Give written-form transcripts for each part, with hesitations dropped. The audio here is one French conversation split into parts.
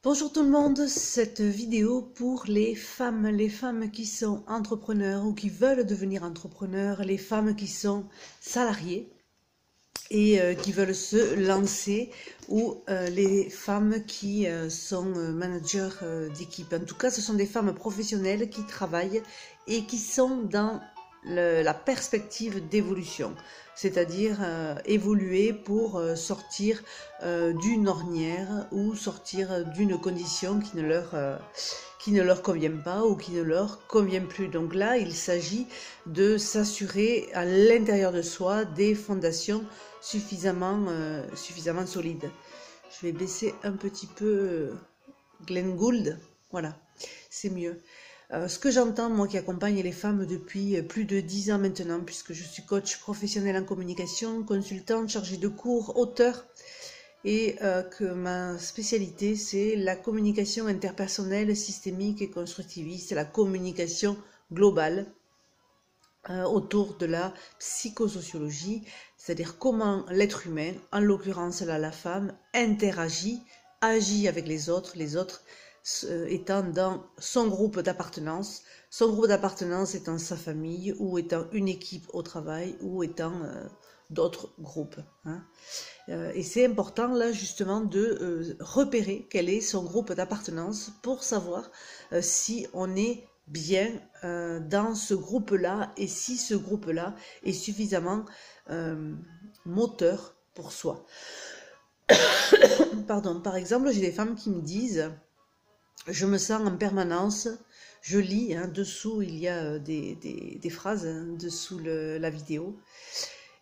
Bonjour tout le monde, cette vidéo pour les femmes qui sont entrepreneurs ou qui veulent devenir entrepreneurs, les femmes qui sont salariées et qui veulent se lancer, ou les femmes qui sont managers d'équipe. En tout cas, ce sont des femmes professionnelles qui travaillent et qui sont dans la perspective d'évolution, c'est-à-dire évoluer pour sortir d'une ornière ou sortir d'une condition qui ne leur convient pas ou qui ne leur convient plus. Donc là, il s'agit de s'assurer à l'intérieur de soi des fondations suffisamment solides. Je vais baisser un petit peu Glenn Gould, voilà, c'est mieux. Ce que j'entends, moi qui accompagne les femmes depuis plus de 10 ans maintenant, puisque je suis coach professionnel en communication, consultante, chargée de cours, auteur, et que ma spécialité c'est la communication interpersonnelle, systémique et constructiviste, la communication globale autour de la psychosociologie, c'est-à-dire comment l'être humain, en l'occurrence là la femme, interagit, agit avec les autres étant dans son groupe d'appartenance étant sa famille, ou étant une équipe au travail, ou étant d'autres groupes. Et c'est important là justement de repérer quel est son groupe d'appartenance pour savoir si on est bien dans ce groupe-là et si ce groupe-là est suffisamment moteur pour soi. Pardon, par exemple, j'ai des femmes qui me disent: je me sens en permanence, je lis, dessous il y a des phrases, dessous la vidéo,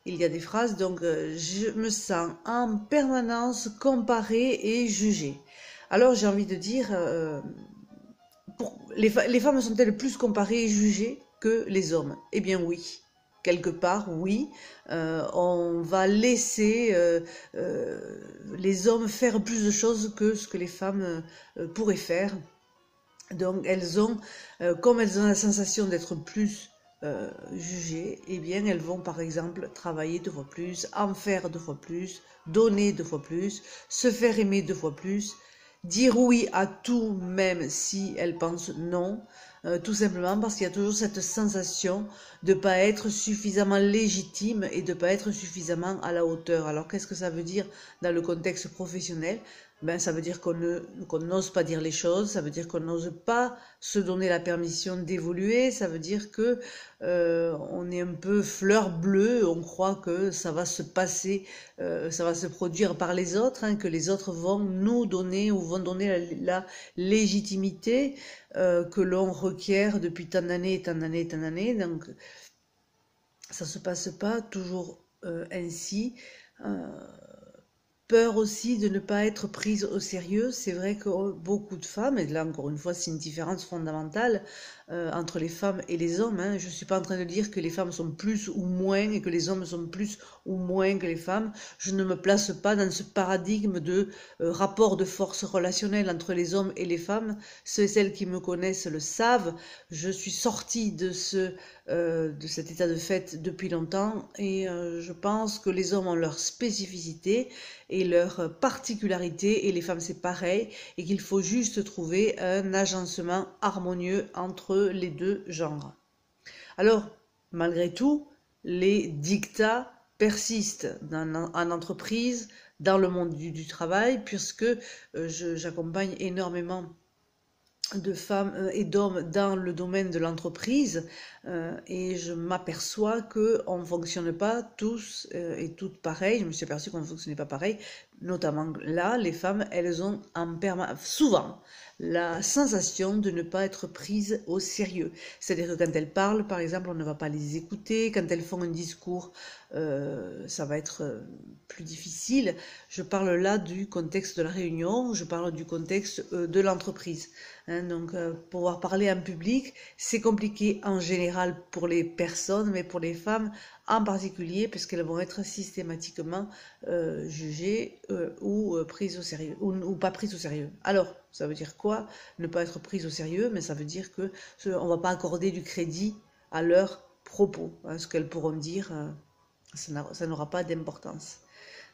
il y a des phrases, donc je me sens en permanence comparée et jugée. Alors j'ai envie de dire, les femmes sont-elles plus comparées et jugées que les hommes? Eh bien oui. Quelque part, oui, on va laisser les hommes faire plus de choses que ce que les femmes pourraient faire. Donc elles ont, comme elles ont la sensation d'être plus jugées, eh bien elles vont par exemple travailler 2 fois plus, en faire 2 fois plus, donner 2 fois plus, se faire aimer 2 fois plus, dire oui à tout même si elles pensent non. Tout simplement parce qu'il y a toujours cette sensation de ne pas être suffisamment légitime et de ne pas être suffisamment à la hauteur. Alors qu'est-ce que ça veut dire dans le contexte professionnel? Ben, ça veut dire qu'on n'ose pas dire les choses, ça veut dire qu'on n'ose pas se donner la permission d'évoluer, ça veut dire que on est un peu fleur bleue, on croit que ça va se passer, ça va se produire par les autres, que les autres vont nous donner ou vont donner la légitimité que l'on requiert depuis tant d'années, tant d'années, tant d'années. Donc ça se passe pas toujours ainsi. Peur aussi de ne pas être prise au sérieux. C'est vrai que beaucoup de femmes, et là encore une fois c'est une différence fondamentale entre les femmes et les hommes, je ne suis pas en train de dire que les femmes sont plus ou moins et que les hommes sont plus ou moins que les femmes. Je ne me place pas dans ce paradigme de rapport de force relationnel entre les hommes et les femmes. Ceux et celles qui me connaissent le savent. Je suis sortie de cet état de fait depuis longtemps, et je pense que les hommes ont leur spécificité et leur particularité, et les femmes c'est pareil, et qu'il faut juste trouver un agencement harmonieux entre les deux genres. Alors, malgré tout, les dictats persistent en entreprise, dans le monde du travail, puisque j'accompagne énormément de femmes et d'hommes dans le domaine de l'entreprise, et je m'aperçois qu'on ne fonctionne pas tous et toutes pareil. Je me suis aperçue qu'on ne fonctionnait pas pareil, notamment là, les femmes, elles ont souvent la sensation de ne pas être prises au sérieux. C'est-à-dire que quand elles parlent, par exemple, on ne va pas les écouter. Quand elles font un discours, ça va être plus difficile. Je parle là du contexte de la réunion, je parle du contexte de l'entreprise. Donc pouvoir parler en public, c'est compliqué en général pour les personnes, mais pour les femmes en particulier, puisqu'elles vont être systématiquement jugées ou prises au sérieux, ou pas prises au sérieux. Alors, ça veut dire quoi? Ne pas être prise au sérieux, mais ça veut dire que on va pas accorder du crédit à leurs propos. Ce qu'elles pourront dire, ça n'aura pas d'importance.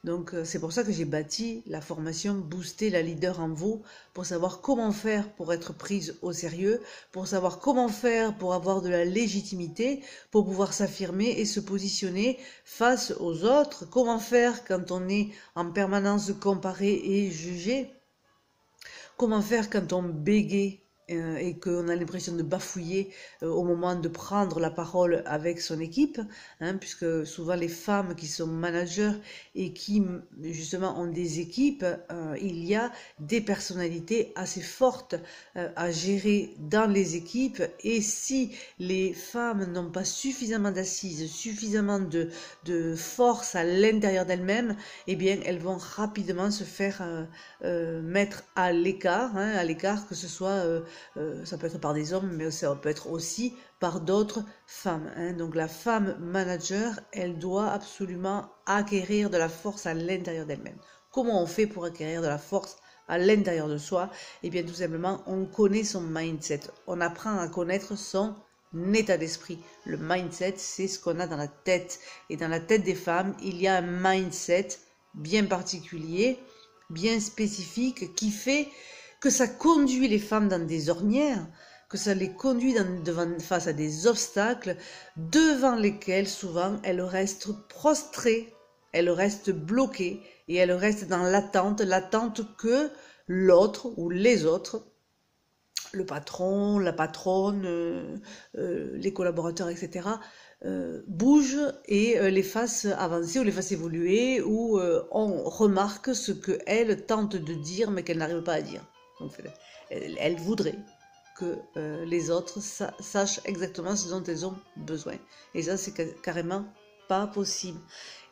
Donc c'est pour ça que j'ai bâti la formation Booster la leader en vous, pour savoir comment faire pour être prise au sérieux, pour savoir comment faire pour avoir de la légitimité, pour pouvoir s'affirmer et se positionner face aux autres, comment faire quand on est en permanence comparé et jugé, comment faire quand on bégaye et qu'on a l'impression de bafouiller au moment de prendre la parole avec son équipe, hein, puisque souvent les femmes qui sont managers et qui justement ont des équipes, il y a des personnalités assez fortes à gérer dans les équipes, et si les femmes n'ont pas suffisamment d'assises, suffisamment de force à l'intérieur d'elles-mêmes, eh bien elles vont rapidement se faire mettre à l'écart, hein, que ce soit ça peut être par des hommes, mais ça peut être aussi par d'autres femmes, hein. Donc la femme manager, elle doit absolument acquérir de la force à l'intérieur d'elle-même. Comment on fait pour acquérir de la force à l'intérieur de soi? Eh bien tout simplement, on connaît son mindset. On apprend à connaître son état d'esprit. Le mindset, c'est ce qu'on a dans la tête. Et dans la tête des femmes, il y a un mindset bien particulier, bien spécifique, qui fait que ça conduit les femmes dans des ornières, que ça les conduit face à des obstacles devant lesquels souvent elles restent prostrées, elles restent bloquées et elles restent dans l'attente que l'autre ou les autres, le patron, la patronne, les collaborateurs, etc., bougent et les fassent avancer ou les fassent évoluer, ou on remarque ce qu'elles tentent de dire mais qu'elles n'arrivent pas à dire. Donc, elle voudrait que les autres sachent exactement ce dont elles ont besoin. Et ça, c'est carrément pas possible.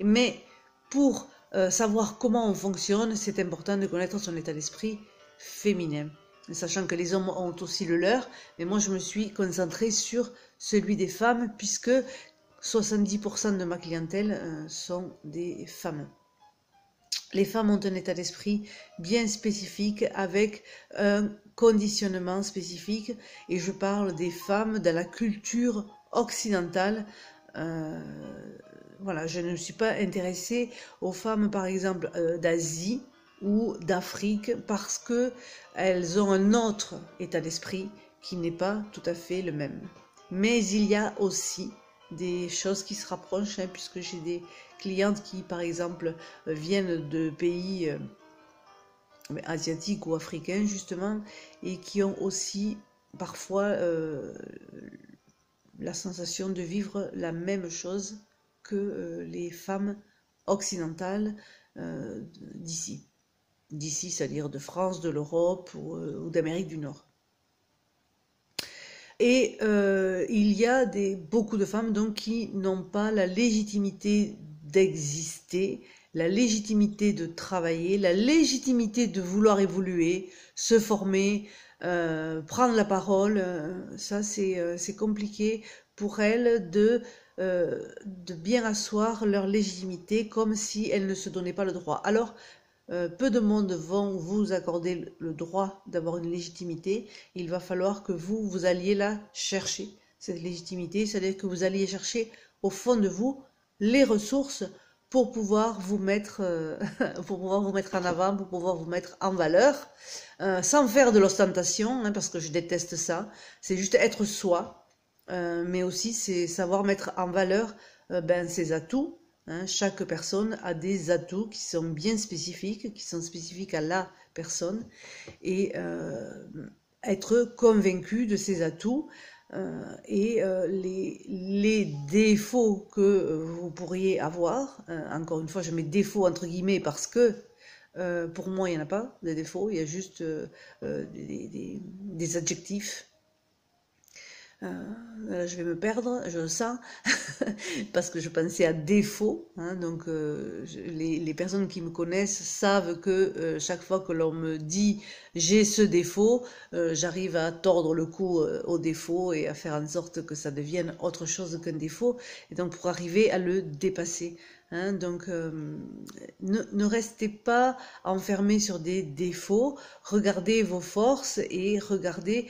Mais pour savoir comment on fonctionne, c'est important de connaître son état d'esprit féminin. Sachant que les hommes ont aussi le leur, mais moi je me suis concentrée sur celui des femmes, puisque 70% de ma clientèle sont des femmes. Les femmes ont un état d'esprit bien spécifique, avec un conditionnement spécifique, et je parle des femmes de la culture occidentale. Voilà, je ne me suis pas intéressée aux femmes, par exemple, d'Asie ou d'Afrique, parce qu'elles ont un autre état d'esprit qui n'est pas tout à fait le même. Mais il y a aussi des choses qui se rapprochent, hein, puisque j'ai des clientes qui, par exemple, viennent de pays asiatiques ou africains, justement, et qui ont aussi parfois la sensation de vivre la même chose que les femmes occidentales d'ici. D'ici, c'est-à-dire de France, de l'Europe ou d'Amérique du Nord. Et il y a beaucoup de femmes donc qui n'ont pas la légitimité d'exister, la légitimité de travailler, la légitimité de vouloir évoluer, se former, prendre la parole. Ça, c'est compliqué pour elles de bien asseoir leur légitimité, comme si elles ne se donnaient pas le droit. Alors, peu de monde vont vous accorder le droit d'avoir une légitimité. Il va falloir que vous alliez la chercher, cette légitimité, c'est-à-dire que vous alliez chercher au fond de vous les ressources pour pouvoir vous mettre, en avant, pour pouvoir vous mettre en valeur, sans faire de l'ostentation, hein, parce que je déteste ça. C'est juste être soi, mais aussi c'est savoir mettre en valeur ses atouts. Hein, chaque personne a des atouts qui sont bien spécifiques, qui sont spécifiques à la personne, et être convaincu de ces atouts et les défauts que vous pourriez avoir. Encore une fois, je mets défauts entre guillemets parce que pour moi, il n'y en a pas de défauts, il y a juste des adjectifs. Je vais me perdre, je le sens, parce que je pensais à défaut, hein, donc les personnes qui me connaissent savent que chaque fois que l'on me dit j'ai ce défaut, j'arrive à tordre le cou au défaut et à faire en sorte que ça devienne autre chose qu'un défaut, et donc pour arriver à le dépasser. Hein, donc ne restez pas enfermés sur des défauts, regardez vos forces et regardez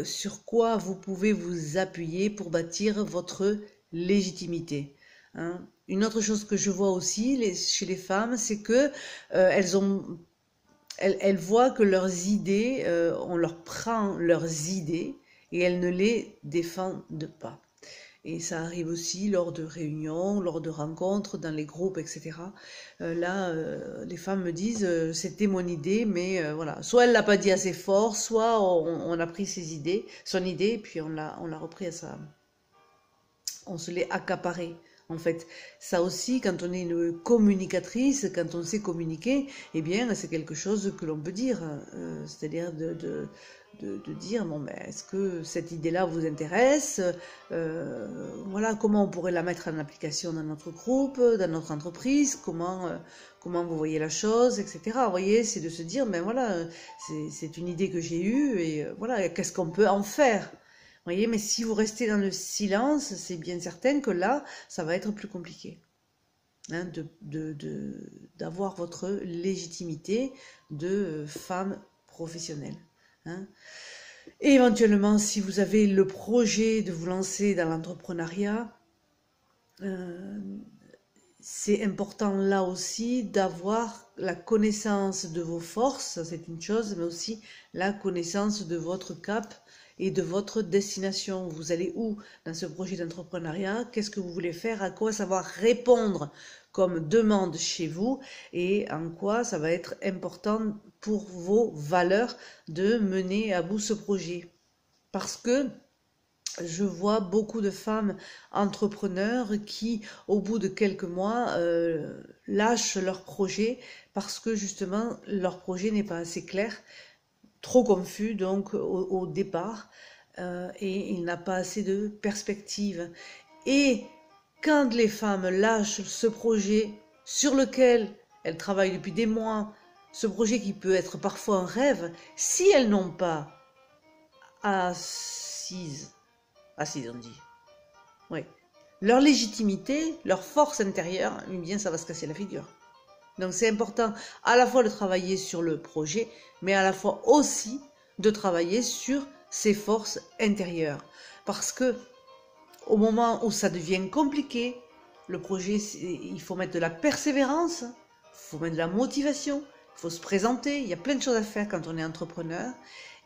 sur quoi vous pouvez vous appuyer pour bâtir votre légitimité. Hein. Une autre chose que je vois aussi chez les femmes, c'est que elles voient que leurs idées, on leur prend leurs idées et elles ne les défendent pas. Et ça arrive aussi lors de réunions, lors de rencontres, dans les groupes, etc. Les femmes me disent, c'était mon idée, mais voilà, soit elle l'a pas dit assez fort, soit on a pris son idée, et puis on l'a repris on se l'est accaparé. En fait, ça aussi, quand on est une communicatrice, quand on sait communiquer, eh bien, c'est quelque chose que l'on peut dire. C'est-à-dire de dire, bon, mais est-ce que cette idée-là vous intéresse? Voilà, comment on pourrait la mettre en application dans notre groupe, dans notre entreprise, comment vous voyez la chose, etc. Vous voyez, c'est de se dire, ben voilà, c'est une idée que j'ai eue, et voilà, qu'est-ce qu'on peut en faire? Vous voyez, mais si vous restez dans le silence, c'est bien certain que là, ça va être plus compliqué, hein, d'avoir votre légitimité de femme professionnelle, hein. Et éventuellement, si vous avez le projet de vous lancer dans l'entrepreneuriat, c'est important là aussi d'avoir la connaissance de vos forces, c'est une chose, mais aussi la connaissance de votre cap et de votre destination. Vous allez où dans ce projet d'entrepreneuriat? Qu'est-ce que vous voulez faire? À quoi ça va répondre comme demande chez vous? Et en quoi ça va être important pour vos valeurs de mener à bout ce projet? Parce que je vois beaucoup de femmes entrepreneurs qui, au bout de quelques mois, lâchent leur projet parce que justement leur projet n'est pas assez clair, trop confus donc au départ, et il n'a pas assez de perspective. Et quand les femmes lâchent ce projet sur lequel elles travaillent depuis des mois, ce projet qui peut être parfois un rêve, si elles n'ont pas assise on dit, oui, leur légitimité, leur force intérieure, eh bien ça va se casser la figure. Donc c'est important à la fois de travailler sur le projet, mais à la fois aussi de travailler sur ses forces intérieures. Parce que au moment où ça devient compliqué, le projet, il faut mettre de la persévérance, il faut mettre de la motivation, il faut se présenter, il y a plein de choses à faire quand on est entrepreneur.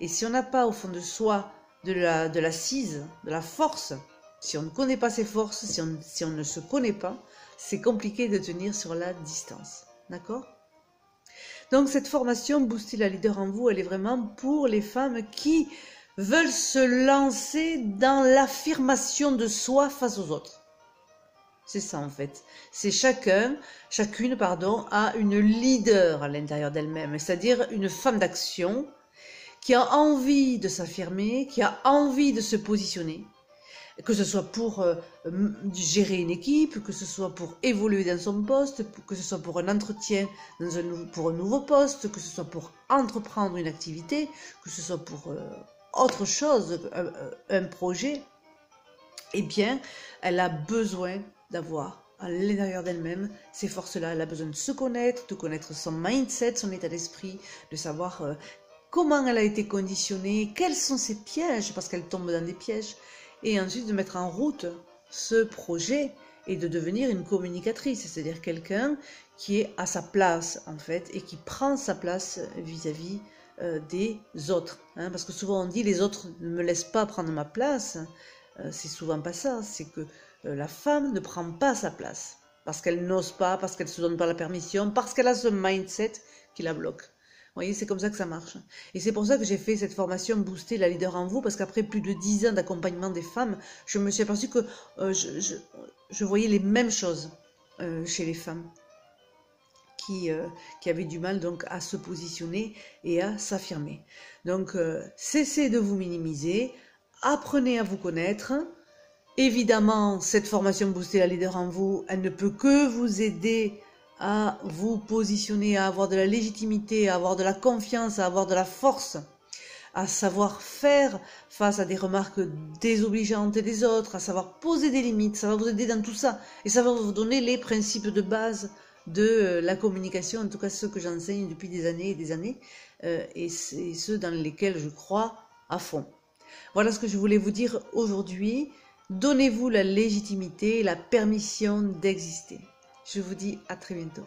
Et si on n'a pas au fond de soi de l'assise, de la force, si on ne connaît pas ses forces, si on ne se connaît pas, c'est compliqué de tenir sur la distance. D'accord? Donc cette formation Booster la leader en vous, elle est vraiment pour les femmes qui veulent se lancer dans l'affirmation de soi face aux autres. C'est ça en fait. C'est chacune, a une leader à l'intérieur d'elle-même, c'est-à-dire une femme d'action qui a envie de s'affirmer, qui a envie de se positionner, que ce soit pour gérer une équipe, que ce soit pour évoluer dans son poste, que ce soit pour un entretien pour un nouveau poste, que ce soit pour entreprendre une activité, que ce soit pour autre chose, un projet, eh bien, elle a besoin d'avoir à l'intérieur d'elle-même ces forces-là. Elle a besoin de se connaître, de connaître son mindset, son état d'esprit, de savoir comment elle a été conditionnée, quels sont ses pièges, parce qu'elle tombe dans des pièges, et ensuite de mettre en route ce projet et de devenir une communicatrice, c'est-à-dire quelqu'un qui est à sa place en fait et qui prend sa place vis-à-vis des autres, hein, parce que souvent on dit les autres ne me laissent pas prendre ma place, c'est souvent pas ça, c'est que la femme ne prend pas sa place, parce qu'elle n'ose pas, parce qu'elle ne se donne pas la permission, parce qu'elle a ce mindset qui la bloque. Vous voyez, c'est comme ça que ça marche. Et c'est pour ça que j'ai fait cette formation Booster la leader en vous, parce qu'après plus de 10 ans d'accompagnement des femmes, je me suis aperçue que je voyais les mêmes choses chez les femmes qui avaient du mal donc à se positionner et à s'affirmer. Donc, cessez de vous minimiser, apprenez à vous connaître. Évidemment, cette formation Booster la leader en vous, elle ne peut que vous aider à vous positionner, à avoir de la légitimité, à avoir de la confiance, à avoir de la force, à savoir faire face à des remarques désobligeantes des autres, à savoir poser des limites. Ça va vous aider dans tout ça et ça va vous donner les principes de base de la communication, en tout cas ceux que j'enseigne depuis des années et des années, et ceux dans lesquels je crois à fond. Voilà ce que je voulais vous dire aujourd'hui. Donnez-vous la légitimité et la permission d'exister. Je vous dis à très bientôt.